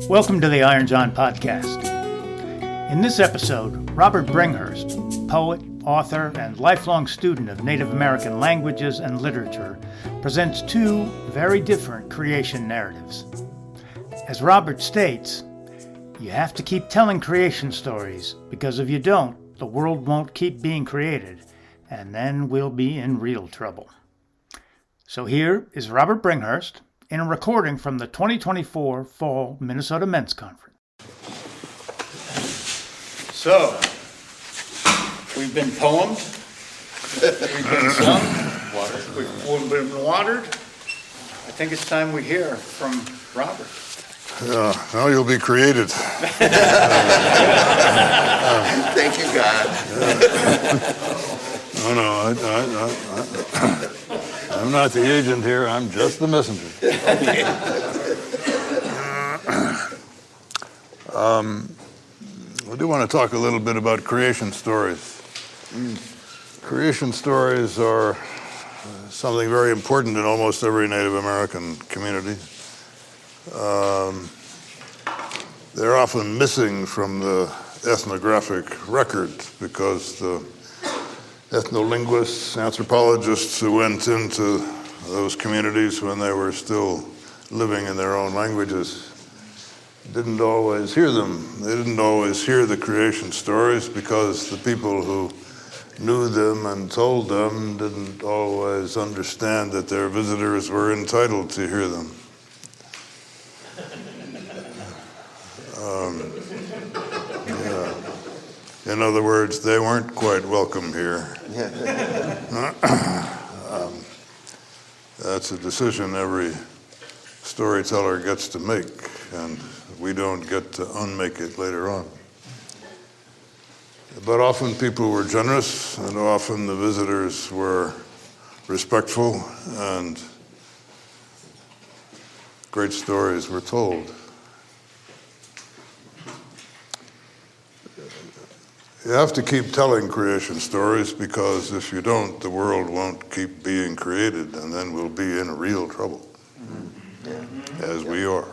Welcome to the Iron John Podcast. In this episode, Robert Bringhurst, poet, author, and lifelong student of Native American languages and literature, presents two very different creation narratives. As Robert states, you have to keep telling creation stories, because if you don't, the world won't keep being created, and then we'll be in real trouble. So here is Robert Bringhurst in a recording from the 2024 Fall Minnesota Men's Conference. So, we've been poemed, we've been sung, we've been watered. I think it's time we hear from Robert. Now you'll be created. Thank you, God. No, I'm not the agent here. I'm just the messenger. I do want to talk a little bit about creation stories. Creation stories are something very important in almost every Native American community. They're often missing from the ethnographic record because the ethnolinguists, anthropologists who went into those communities when they were still living in their own languages didn't always hear them. They didn't always hear the creation stories because the people who knew them and told them didn't always understand that their visitors were entitled to hear them. In other words, they weren't quite welcome here. That's a decision every storyteller gets to make, and we don't get to unmake it later on. But often people were generous, and often the visitors were respectful, and great stories were told. You have to keep telling creation stories because if you don't, the world won't keep being created, and then we'll be in real trouble, as we are.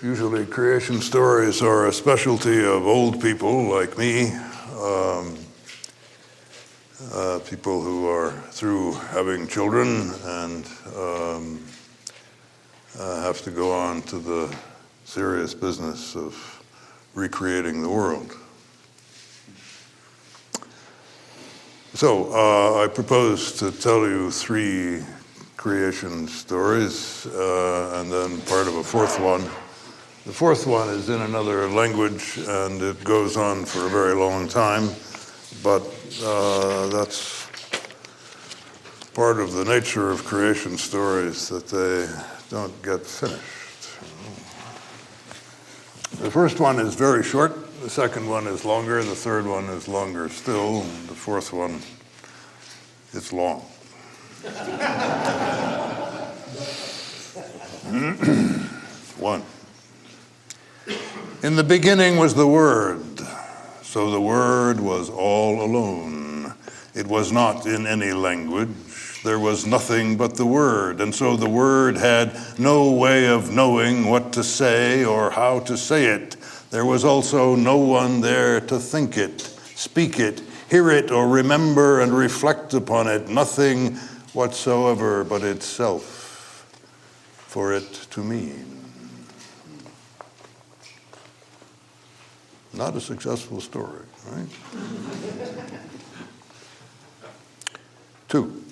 Usually creation stories are a specialty of old people like me, people who are through having children and have to go on to the serious business of recreating the world. So I propose to tell you three creation stories and then part of a fourth one. The fourth one is in another language and it goes on for a very long time, but that's part of the nature of creation stories that they don't get finished. The first one is very short, the second one is longer, the third one is longer still, and the fourth one is long. One. In the beginning was the Word, so the Word was all alone. It was not in any language. There was nothing but the Word, and so the Word had no way of knowing what to say or how to say it. There was also no one there to think it, speak it, hear it, or remember and reflect upon it, nothing whatsoever but itself for it to mean. Not a successful story, right? 2.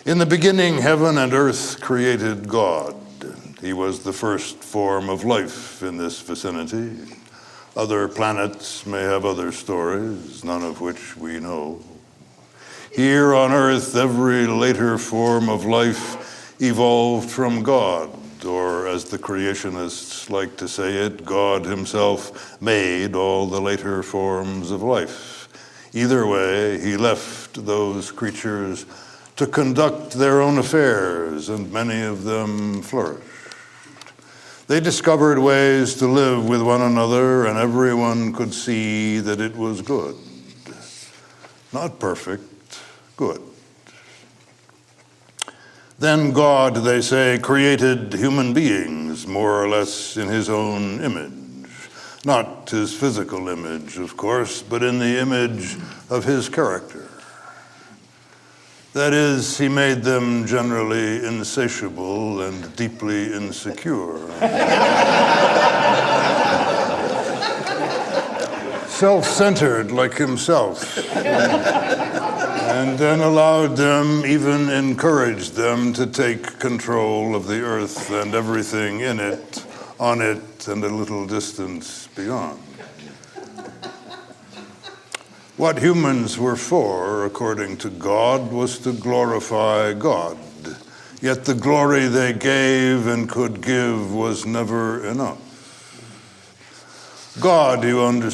In the beginning, heaven and earth created God. He was the first form of life in this vicinity. Other planets may have other stories, none of which we know. Here on earth, every later form of life evolved from God, or as the creationists like to say it, God himself made all the later forms of life. Either way, he left those creatures to conduct their own affairs, and many of them flourished. They discovered ways to live with one another, and everyone could see that it was good. Not perfect, good. Then God, they say, created human beings more or less in his own image. Not his physical image, of course, but in the image of his character. That is, he made them generally insatiable and deeply insecure. Self-centered like himself. And then allowed them, even encouraged them to take control of the earth and everything in it, on it, and a little distance beyond. What humans were for, according to God, was to glorify God. Yet the glory they gave and could give was never enough. God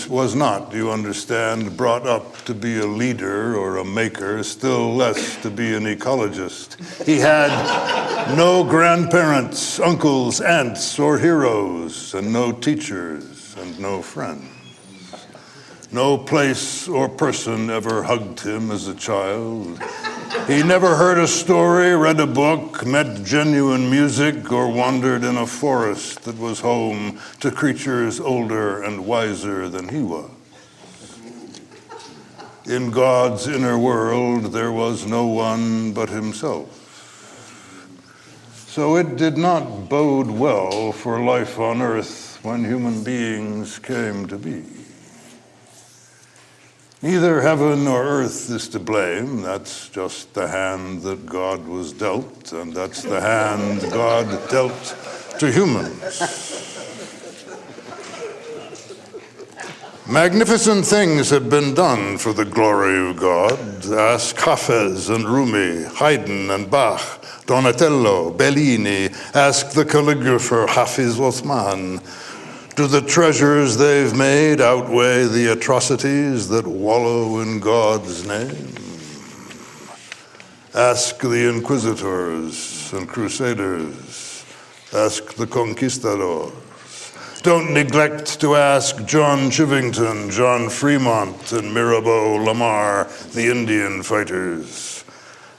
was not, you understand, brought up to be a leader or a maker, still less to be an ecologist. He had no grandparents, uncles, aunts, or heroes, and no teachers, and no friends. No place or person ever hugged him as a child. He never heard a story, read a book, met genuine music, or wandered in a forest that was home to creatures older and wiser than he was. In God's inner world, there was no one but himself. So it did not bode well for life on earth when human beings came to be. Neither heaven nor earth is to blame. That's just the hand that God was dealt, and that's the hand God dealt to humans. Magnificent things have been done for the glory of God. Ask Hafez and Rumi, Haydn and Bach, Donatello, Bellini. Ask the calligrapher Hafiz Osman. Do the treasures they've made outweigh the atrocities that wallow in God's name? Ask the inquisitors and crusaders. Ask the conquistadors. Don't neglect to ask John Chivington, John Fremont, and Mirabeau Lamar, the Indian fighters.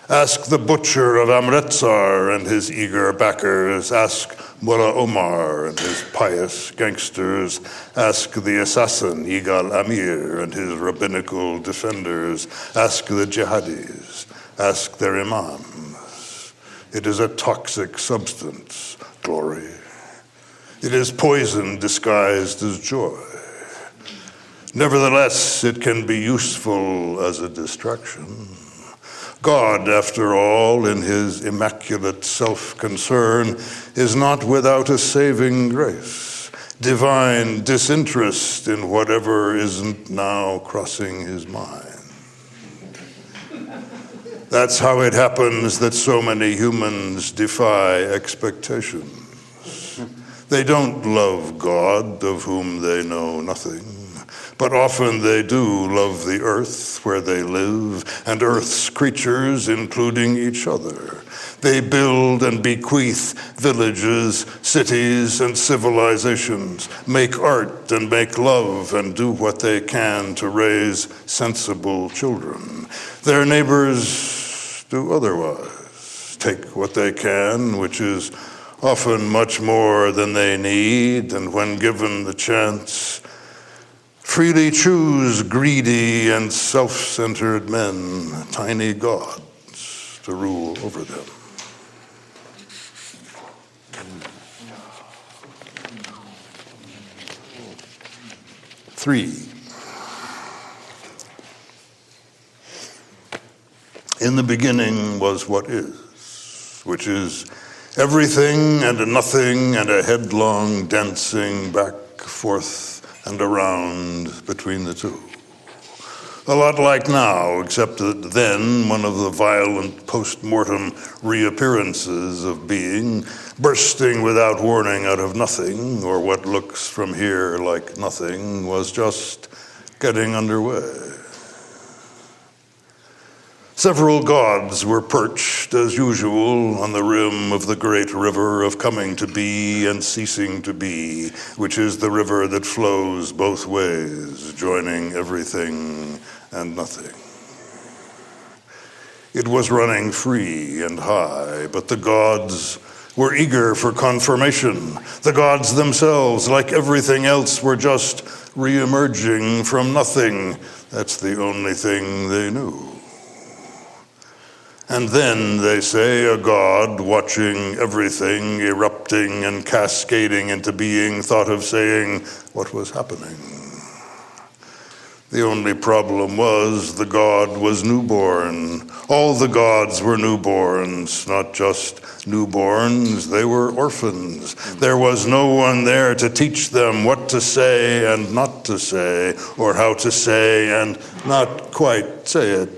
Ask the butcher of Amritsar and his eager backers. Ask Mullah Omar and his pious gangsters. Ask the assassin Yigal Amir and his rabbinical defenders. Ask the jihadis. Ask their imams. It is a toxic substance, glory. It is poison disguised as joy. Nevertheless, it can be useful as a distraction. God, after all, in his immaculate self-concern, is not without a saving grace, divine disinterest in whatever isn't now crossing his mind. That's how it happens that so many humans defy expectations. They don't love God, of whom they know nothing. But often they do love the earth where they live, and earth's creatures, including each other. They build and bequeath villages, cities, and civilizations, make art and make love, and do what they can to raise sensible children. Their neighbors do otherwise, take what they can, which is often much more than they need, and when given the chance, freely choose greedy and self-centered men, tiny gods, to rule over them. Three. In the beginning was what is, which is everything and a nothing and a headlong dancing back, forth, and around between the two. A lot like now, except that then one of the violent post-mortem reappearances of being, bursting without warning out of nothing, or what looks from here like nothing, was just getting underway. Several gods were perched, as usual, on the rim of the great river of coming to be and ceasing to be, which is the river that flows both ways, joining everything and nothing. It was running free and high, but the gods were eager for confirmation. The gods themselves, like everything else, were just re-emerging from nothing. That's the only thing they knew. And then, they say, a god watching everything erupting and cascading into being thought of saying what was happening. The only problem was the god was newborn. All the gods were newborns, not just newborns, they were orphans. There was no one there to teach them what to say and not to say, or how to say and not quite say it.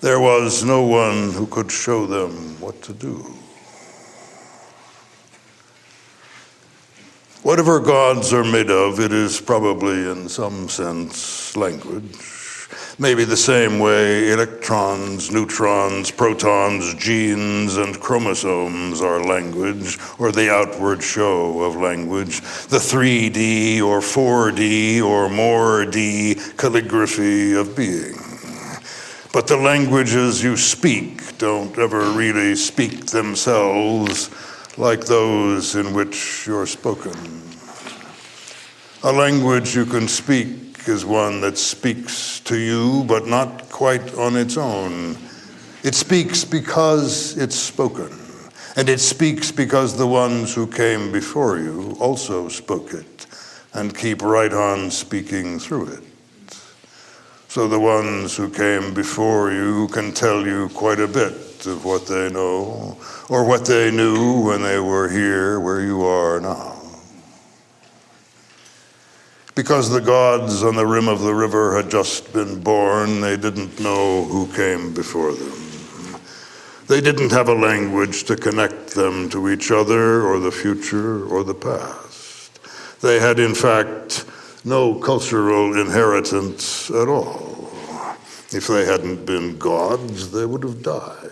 There was no one who could show them what to do. Whatever gods are made of, it is probably in some sense language. Maybe the same way electrons, neutrons, protons, genes, and chromosomes are language, or the outward show of language, the 3D or 4D or more D calligraphy of being. But the languages you speak don't ever really speak themselves like those in which you're spoken. A language you can speak is one that speaks to you, but not quite on its own. It speaks because it's spoken, and it speaks because the ones who came before you also spoke it and keep right on speaking through it. So the ones who came before you can tell you quite a bit of what they know, or what they knew when they were here where you are now. Because the gods on the rim of the river had just been born, they didn't know who came before them. They didn't have a language to connect them to each other, or the future, or the past. They had, in fact, no cultural inheritance at all. If they hadn't been gods, they would have died.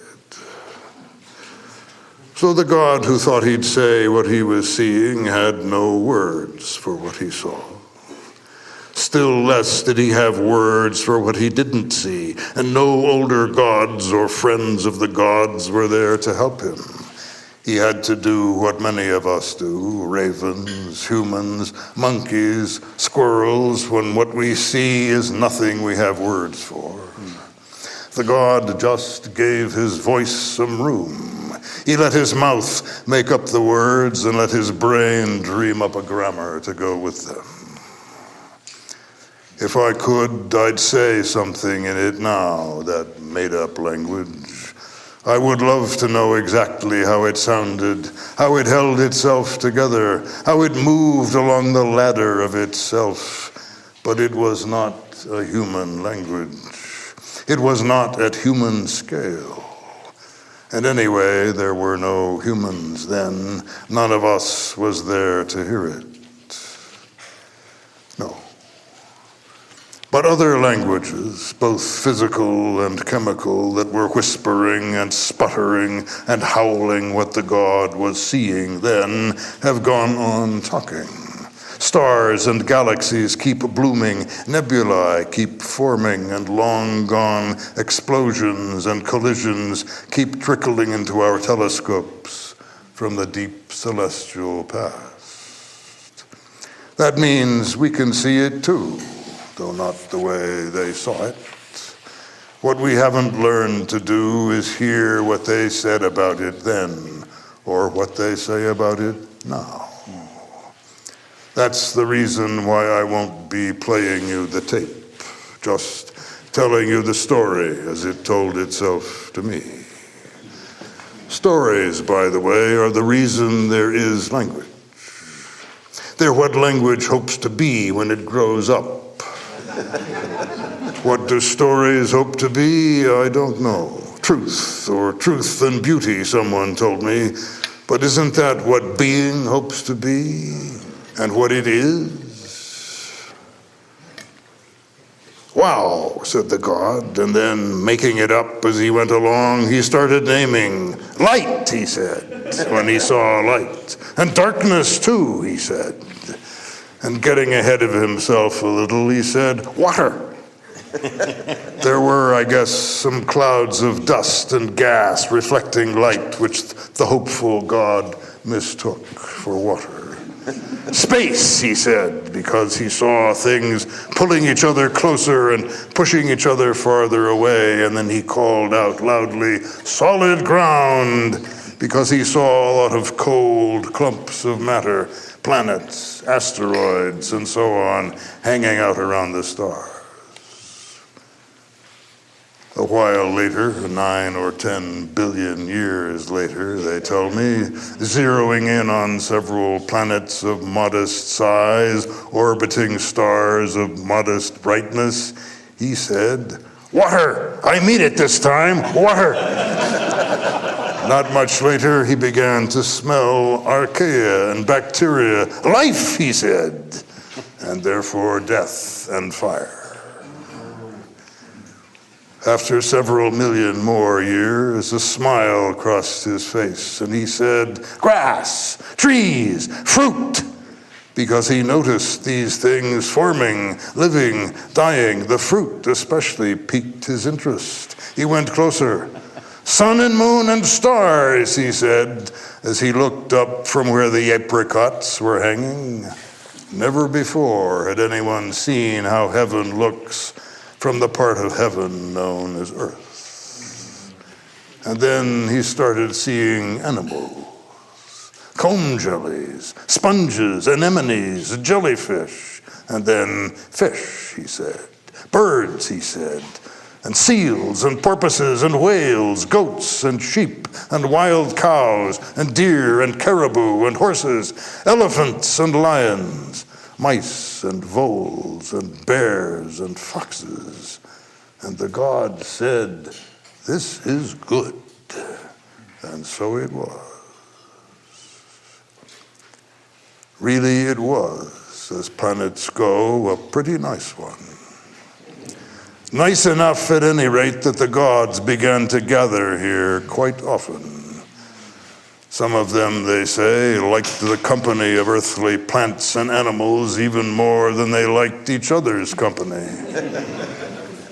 So the god who thought he'd say what he was seeing had no words for what he saw. Still less did he have words for what he didn't see, and no older gods or friends of the gods were there to help him. He had to do what many of us do, ravens, humans, monkeys, squirrels, when what we see is nothing we have words for. The god just gave his voice some room. He let his mouth make up the words and let his brain dream up a grammar to go with them. If I could, I'd say something in it now, that made-up language. I would love to know exactly how it sounded, how it held itself together, how it moved along the ladder of itself. But it was not a human language. It was not at human scale. And anyway, there were no humans then. None of us was there to hear it. No. But other languages, both physical and chemical, that were whispering and sputtering and howling what the god was seeing then, have gone on talking. Stars and galaxies keep blooming, nebulae keep forming, and long-gone explosions and collisions keep trickling into our telescopes from the deep celestial past. That means we can see it too, though not the way they saw it. What we haven't learned to do is hear what they said about it then, or what they say about it now. That's the reason why I won't be playing you the tape, just telling you the story as it told itself to me. Stories, by the way, are the reason there is language. They're what language hopes to be when it grows up. What do stories hope to be? I don't know. Truth, or truth and beauty, someone told me. But isn't that what being hopes to be? And what it is? Wow, said the god, and then making it up as he went along, he started naming. Light, he said, when he saw light. And darkness too, he said. And getting ahead of himself a little, he said, water. There were, I guess, some clouds of dust and gas reflecting light, which the hopeful god mistook for water. Space, he said, because he saw things pulling each other closer and pushing each other farther away. And then he called out loudly, solid ground, because he saw a lot of cold clumps of matter, planets, asteroids, and so on, hanging out around the stars. A while later, 9 or 10 billion years later, they tell me, zeroing in on several planets of modest size, orbiting stars of modest brightness, he said, water! I mean it this time, water! Not much later, he began to smell archaea and bacteria. Life, he said, and therefore death and fire. After several million more years, a smile crossed his face, and he said, grass, trees, fruit, because he noticed these things forming, living, dying. The fruit especially piqued his interest. He went closer. Sun and moon and stars, he said, as he looked up from where the apricots were hanging. Never before had anyone seen how heaven looks from the part of heaven known as earth. And then he started seeing animals, comb jellies, sponges, anemones, jellyfish, and then fish, he said, birds, he said, and seals and porpoises and whales, goats and sheep and wild cows and deer and caribou and horses, elephants and lions, mice and voles and bears and foxes. And the god said, this is good. And so it was. Really it was, as planets go, a pretty nice one. Nice enough at any rate that the gods began to gather here quite often. Some of them, they say, liked the company of earthly plants and animals even more than they liked each other's company.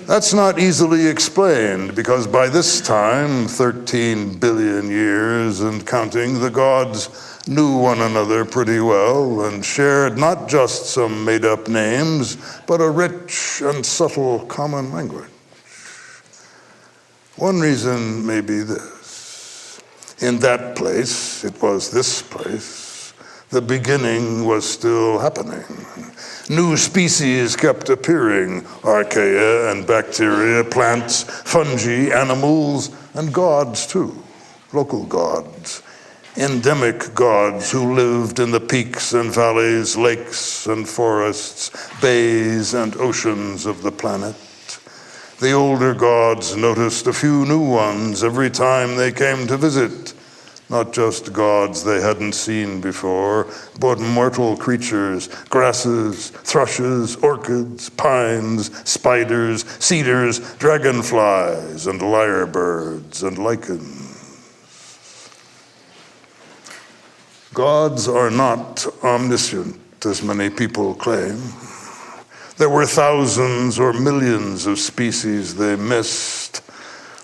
That's not easily explained, because by this time, 13 billion years and counting, the gods knew one another pretty well and shared not just some made-up names, but a rich and subtle common language. One reason may be this. In that place, it was this place, the beginning was still happening. New species kept appearing, archaea and bacteria, plants, fungi, animals, and gods too, local gods, endemic gods who lived in the peaks and valleys, lakes and forests, bays and oceans of the planet. The older gods noticed a few new ones every time they came to visit. Not just gods they hadn't seen before, but mortal creatures, grasses, thrushes, orchids, pines, spiders, cedars, dragonflies, and lyrebirds and lichens. Gods are not omniscient, as many people claim. There were thousands or millions of species they missed.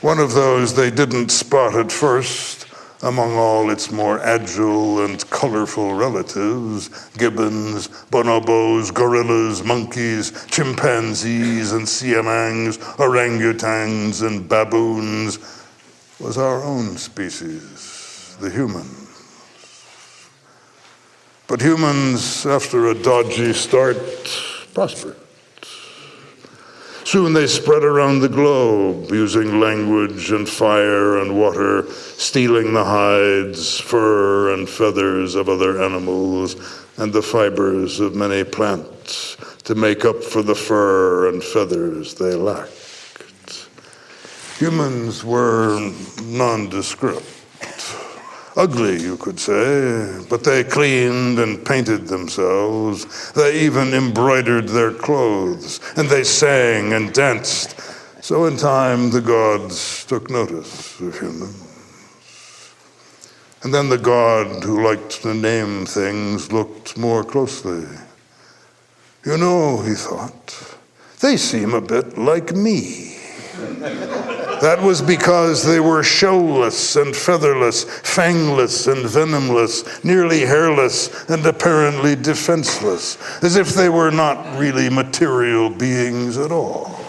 One of those they didn't spot at first, among all its more agile and colorful relatives, gibbons, bonobos, gorillas, monkeys, chimpanzees and siamangs, orangutans and baboons, was our own species, the humans. But humans, after a dodgy start, prospered. Soon they spread around the globe, using language and fire and water, stealing the hides, fur, and feathers of other animals, and the fibers of many plants to make up for the fur and feathers they lacked. Humans were nondescript. Ugly, you could say, but they cleaned and painted themselves. They even embroidered their clothes, and they sang and danced. So in time, the gods took notice of humans. And then the god who liked to name things looked more closely. You know, he thought, They seem a bit like me. That was because they were shellless and featherless, fangless and venomless, nearly hairless and apparently defenseless, as if they were not really material beings at all.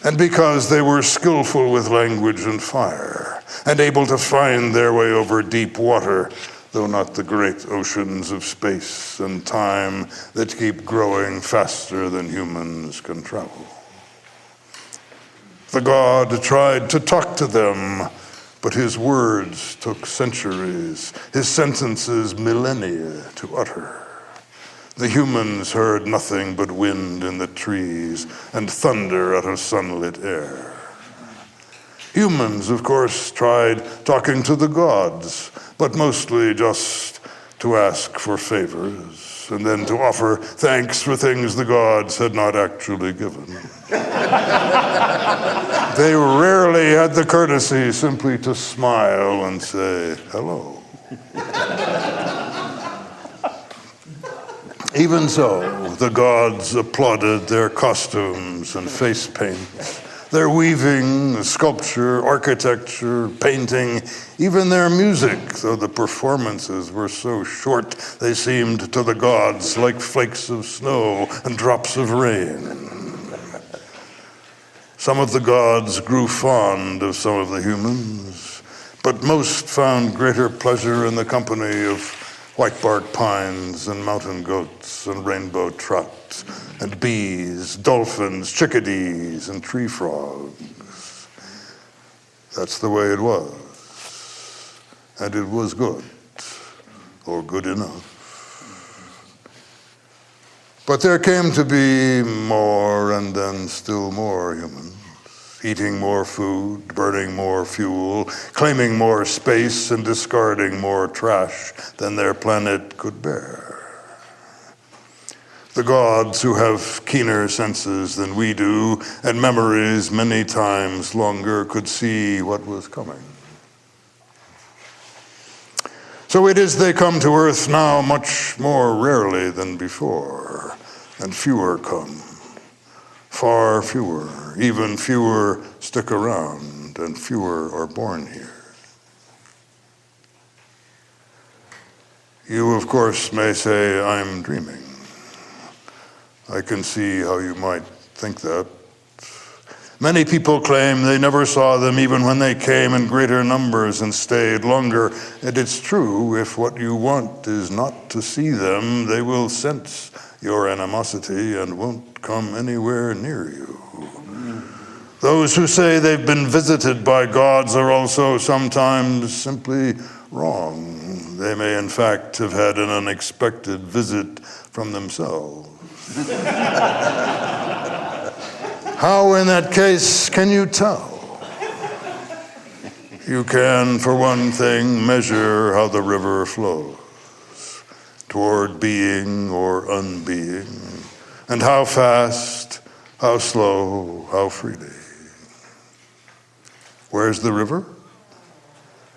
And because they were skillful with language and fire, and able to find their way over deep water, though not the great oceans of space and time that keep growing faster than humans can travel. The god tried to talk to them, but his words took centuries, his sentences millennia to utter. The humans heard nothing but wind in the trees and thunder out of sunlit air. Humans, of course, tried talking to the gods, but mostly just to ask for favors and then to offer thanks for things the gods had not actually given. They rarely had the courtesy simply to smile and say hello. Even so, the gods applauded their costumes and face paint, their weaving, sculpture, architecture, painting, even their music, though the performances were so short they seemed to the gods like flakes of snow and drops of rain. Some of the gods grew fond of some of the humans, but most found greater pleasure in the company of whitebark pines and mountain goats and rainbow trout and bees, dolphins, chickadees, and tree frogs. That's the way it was. And it was good, or good enough. But there came to be more and then still more humans, eating more food, burning more fuel, claiming more space, and discarding more trash than their planet could bear. The gods, who have keener senses than we do, and memories many times longer, could see what was coming. So it is they come to Earth now much more rarely than before, and fewer come. Far fewer, even fewer stick around, and fewer are born here. You, of course, may say I'm dreaming. I can see how you might think that. Many people claim they never saw them even when they came in greater numbers and stayed longer. And it's true, if what you want is not to see them, they will sense your animosity and won't come anywhere near you. Those who say they've been visited by gods are also sometimes simply wrong. They may in fact have had an unexpected visit from themselves. How, in that case, can you tell? You can, for one thing, measure how the river flows toward being or unbeing, and how fast, how slow, how freely. Where's the river?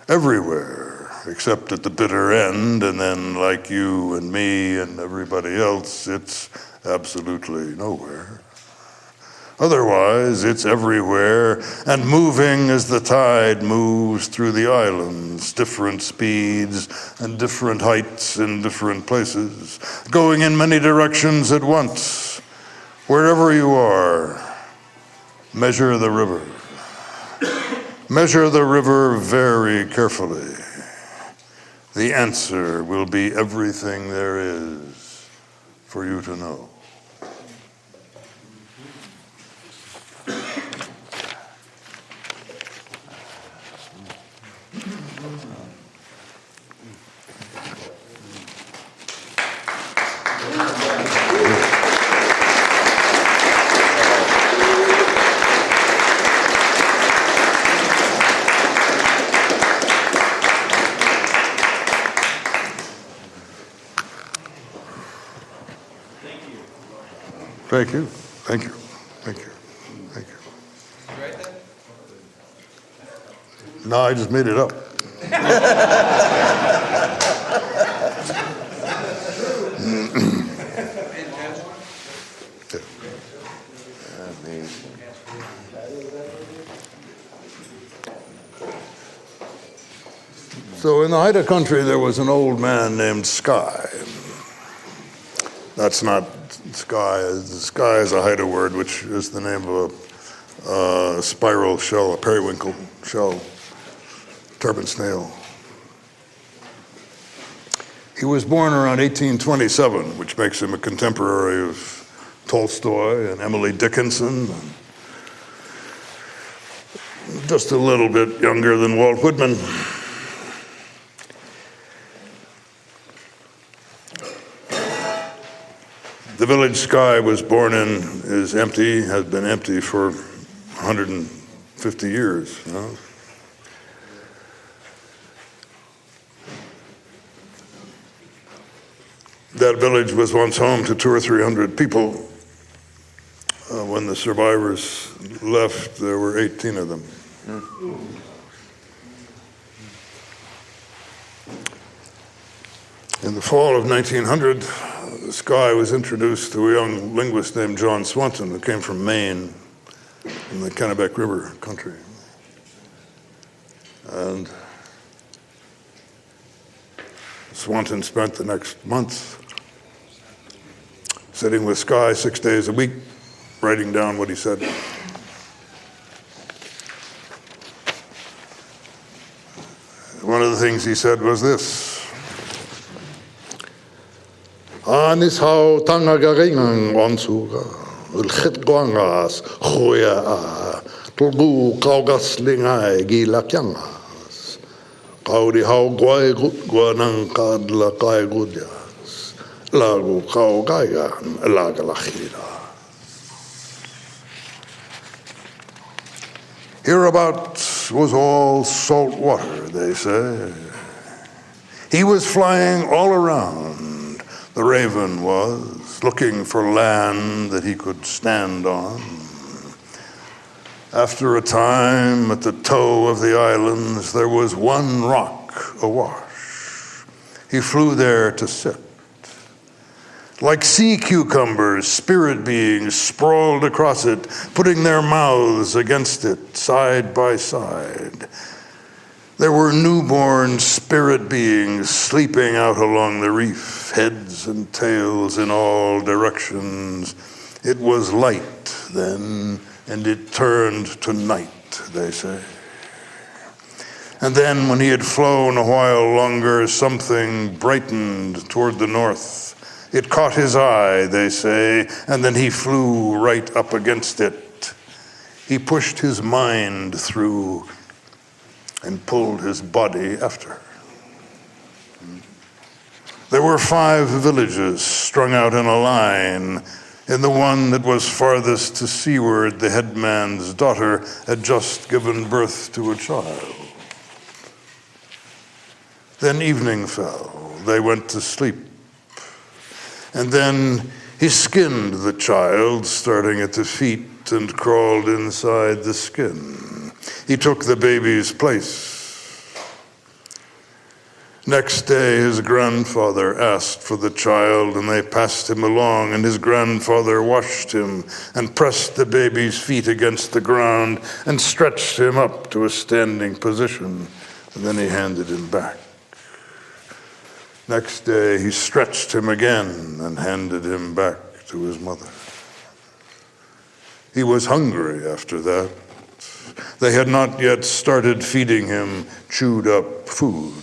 Everywhere, except at the bitter end, and then, like you and me and everybody else, it's absolutely nowhere. Otherwise, it's everywhere and moving as the tide moves through the islands, different speeds and different heights in different places, going in many directions at once. Wherever you are, measure the river. Measure the river very carefully. The answer will be everything there is for you to know. Thank you. Thank you. Thank you. Thank you. You write that? No, I just made it up. Yeah. So in the Haida country, there was an old man named Sky. That's not Sky. Sky is a Haida word, which is the name of a spiral shell, a periwinkle shell, turban snail. He was born around 1827, which makes him a contemporary of Tolstoy and Emily Dickinson, and just a little bit younger than Walt Whitman. The village Sky was born in is empty, has been empty for 150 years. You know? That village was once home to 200 or 300 people. When the survivors left, there were 18 of them. In the fall of 1900, Sky was introduced to a young linguist named John Swanson, who came from Maine, in the Kennebec River country. And Swanson spent the next month sitting with Sky 6 days a week, writing down what he said. One of the things he said was this: Anis hau tangagaringang onsuga, ulchitguangas, huya, tulgu kaugas lingay gilakyangas, kaudi hau guay gutguanang kadla kay gudyas, lagu kaugaygan lagalachira. Hereabouts was all salt water, they say. He was flying all around, the raven was, looking for land that he could stand on. After a time, at the toe of the islands, there was one rock awash. He flew there to sit. Like sea cucumbers, spirit beings sprawled across it, putting their mouths against it, side by side. There were newborn spirit beings sleeping out along the reef, heads and tails in all directions. It was light then, and it turned to night, they say. And then, when he had flown a while longer, something brightened toward the north. It caught his eye, they say, and then he flew right up against it. He pushed his mind through and pulled his body after. There were 5 villages strung out in a line. In the one that was farthest to seaward, the headman's daughter had just given birth to a child. Then evening fell. They went to sleep. And then he skinned the child, starting at the feet, and crawled inside the skin. He took the baby's place. Next day, his grandfather asked for the child, and they passed him along, and his grandfather washed him and pressed the baby's feet against the ground and stretched him up to a standing position, and then he handed him back. Next day, he stretched him again and handed him back to his mother. He was hungry after that. They had not yet started feeding him chewed up food.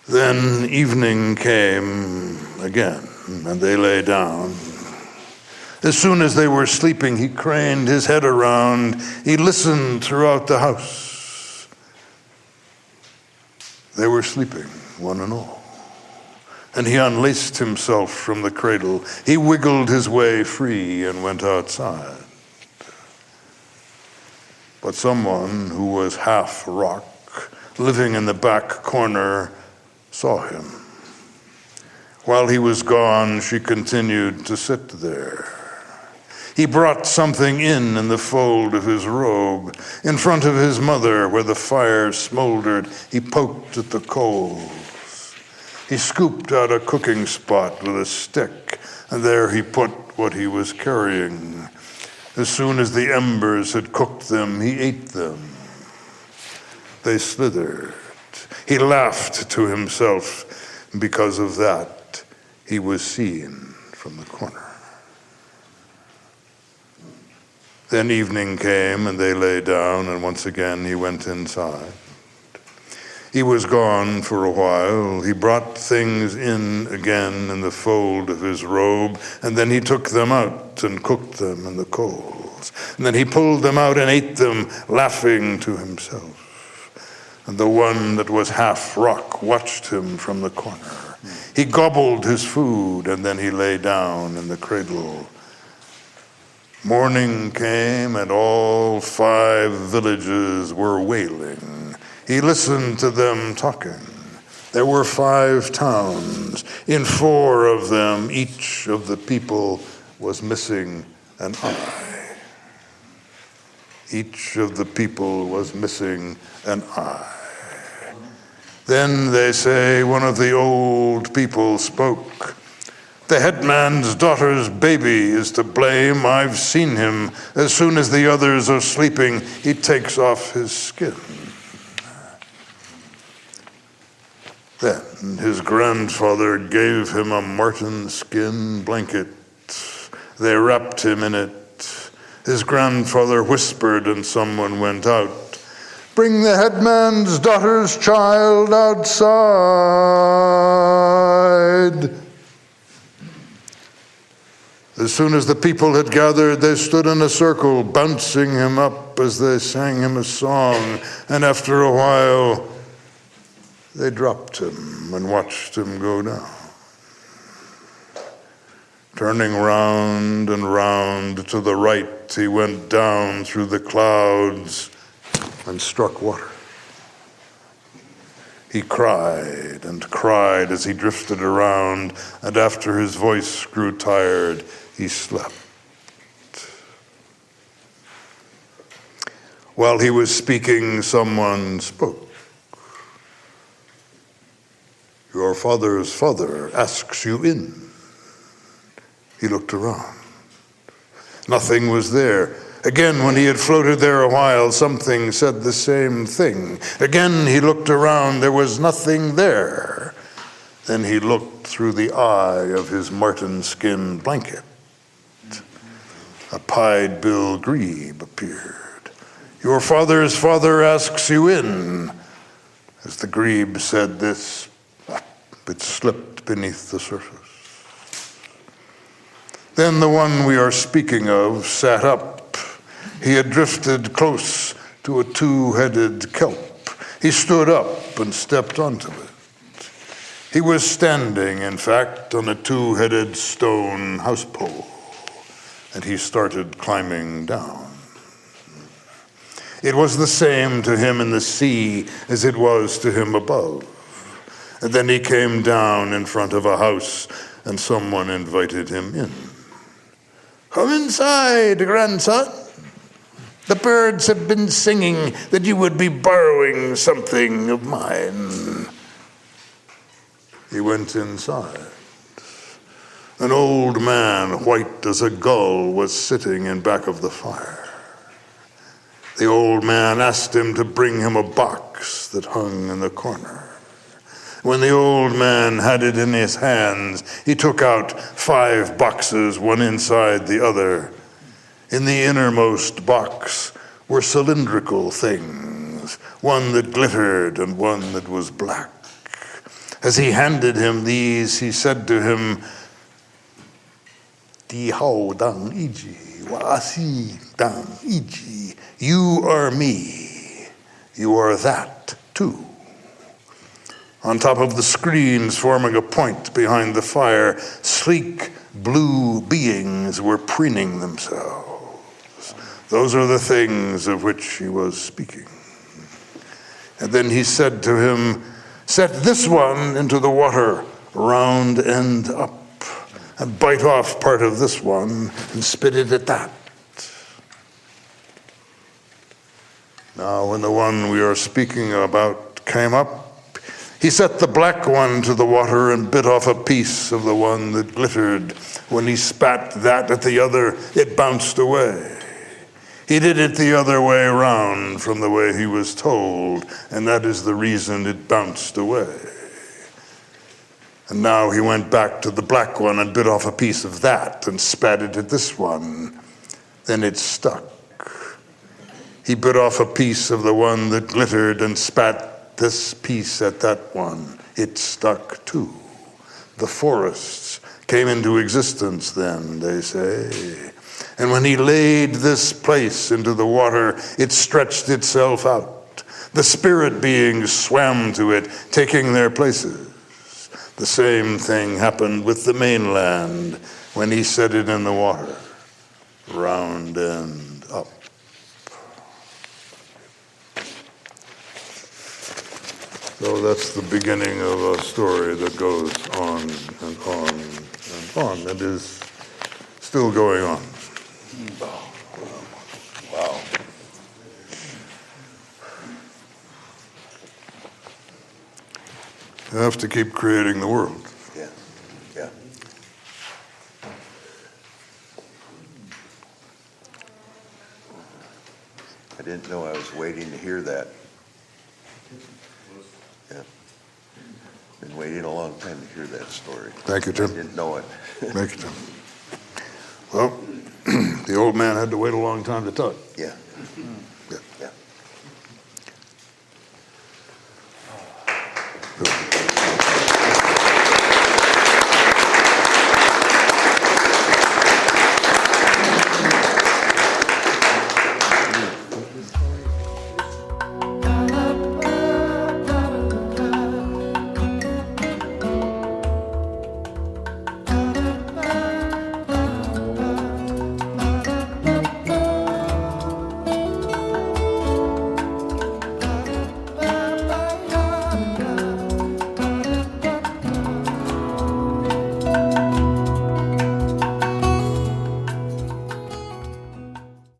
Then evening came again, and they lay down. As soon as they were sleeping, he craned his head around. He listened throughout the house. They were sleeping, one and all. And he unlaced himself from the cradle. He wiggled his way free and went outside. But someone who was half rock, living in the back corner, saw him. While he was gone, she continued to sit there. He brought something in the fold of his robe. In front of his mother, where the fire smoldered, he poked at the coals. He scooped out a cooking spot with a stick, and there he put what he was carrying. As soon as the embers had cooked them, he ate them. they slithered. He laughed to himself. Because of that, he was seen from the corner. Then evening came, and they lay down, and once again he went inside. He was gone for a while. He brought things in again in the fold of his robe, and then he took them out and cooked them in the coals. And then he pulled them out and ate them, laughing to himself. And the one that was half rock watched him from the corner. He gobbled his food, and then he lay down in the cradle. Morning came, and all 5 villages were wailing. He listened to them talking. There were 5 towns. In 4 of them, each of the people was missing an eye. Each of the people was missing an eye. Then they say one of the old people spoke. The headman's daughter's baby is to blame. I've seen him. As soon as the others are sleeping, he takes off his skin. Then his grandfather gave him a marten skin blanket. They wrapped him in it. His grandfather whispered, and someone went out. Bring the headman's daughter's child outside. As soon as the people had gathered, they stood in a circle, bouncing him up as they sang him a song. And after a while, they dropped him and watched him go down. Turning round and round to the right, he went down through the clouds and struck water. He cried and cried as he drifted around, and after his voice grew tired, he slept. While he was speaking, someone spoke. Your father's father asks you in. He looked around. Nothing was there. Again, when he had floated there a while, something said the same thing. Again, he looked around. There was nothing there. Then he looked through the eye of his marten skin blanket. A pied-bill grebe appeared. Your father's father asks you in. As the grebe said this, it slipped beneath the surface. Then the one we are speaking of sat up. He had drifted close to a 2-headed kelp. He stood up and stepped onto it. He was standing, in fact, on a 2-headed stone house pole, and he started climbing down. It was the same to him in the sea as it was to him above. And then he came down in front of a house, and someone invited him in. Come inside, grandson. The birds have been singing that you would be borrowing something of mine. He went inside. An old man, white as a gull, was sitting in back of the fire. The old man asked him to bring him a box that hung in the corner. When the old man had it in his hands, he took out 5 boxes, one inside the other. In the innermost box were cylindrical things, one that glittered and one that was black. As he handed him these, he said to him, Di hao dang iji, wa asi dang iji. You are me. You are that too. On top of the screens forming a point behind the fire, sleek blue beings were preening themselves. Those are the things of which he was speaking. And then he said to him, set this one into the water, round end up, and bite off part of this one and spit it at that. Now, when the one we are speaking about came up, he set the black one to the water and bit off a piece of the one that glittered. When he spat that at the other, it bounced away. He did it the other way around from the way he was told, and that is the reason it bounced away. And now he went back to the black one and bit off a piece of that and spat it at this one. Then it stuck. He bit off a piece of the one that glittered and spat this piece at that one. It stuck too. The forests came into existence then, they say. And when he laid this place into the water, it stretched itself out. The spirit beings swam to it, taking their places. The same thing happened with the mainland when he set it in the water, round and up. So that's the beginning of a story that goes on and on and on. It is still going on. Wow. You have to keep creating the world. Yeah. Yeah. I didn't know I was waiting to hear that. Yeah. Been waiting a long time to hear that story. Thank you, Tim. I didn't know it. Thank you, Tim. Well, the old man had to wait a long time to talk. Yeah.